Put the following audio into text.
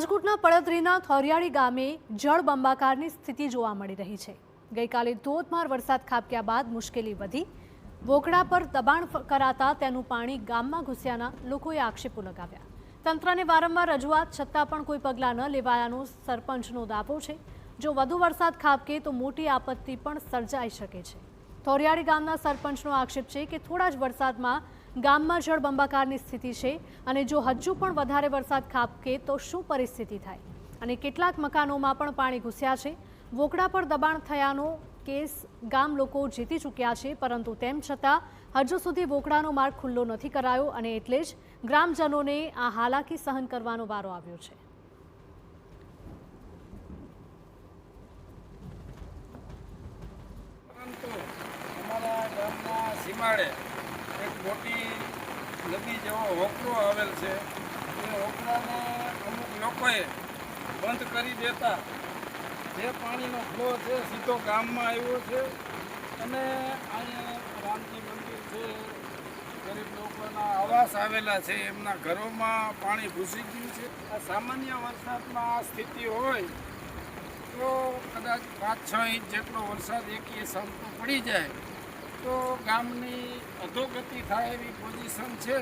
રાજકોટના પડદરીના થોરિયાળી ગામે જળબંબાકારની સ્થિતિ જોવા મળી રહી છે। ગઈકાલે ધોધમાર વરસાદ ખાબક્યા બાદ મુશ્કેલી વધી। વોકડા પર દબાણ કરાતા તેનું પાણી ગામમાં ઘૂસ્યાના લોકોએ આક્ષેપો લગાવ્યા। તંત્રને વારંવાર રજૂઆત છતાં પણ કોઈ પગલાં ન લેવાયાનો સરપંચનો દાવો છે। જો વધુ વરસાદ ખાબકે તો મોટી આપત્તિ પણ સર્જાઈ શકે છે। થોરિયાળી ગામના સરપંચનો આક્ષેપ છે કે થોડા જ વરસાદમાં ગામમાં જળબંબાકારની સ્થિતિ છે અને જો હજુ પણ વધારે વરસાદ ખાબકે તો શું પરિસ્થિતિ થાય અને કેટલાક મકાનોમાં પણ પાણી ઘૂસ્યા છે। વોકડા પર દબાણ થયાનો કેસ ગામ લોકો જીતી ચૂક્યા છે, પરંતુ તેમ છતાં હજુ સુધી વોકડાનો માર્ગ ખુલ્લો નથી કરાયો અને એટલે જ ગ્રામજનોને આ હાલાકી સહન કરવાનો વારો આવ્યો છે। અમારા ગામના સીમાડે એક મોટી નદી જેવો હોકરો આવેલ છે। એ હોકરાને અમુક લોકોએ બંધ કરી દેતા જે પાણીનો ફ્લો છે સીધો ગામમાં આવ્યો છે અને અહીંયા રામજી મંદિર છે, ગરીબ લોકોના આવાસ આવેલા છે, એમના ઘરોમાં પાણી ઘૂસી ગયું છે। આ સામાન્ય વરસાદમાં આ સ્થિતિ હોય તો કદાચ 5-6 ઇંચ જેટલો વરસાદ એકી સામટો પડી જાય તો ગામની અધોગતિ થાય એવી પોઝિશન છે।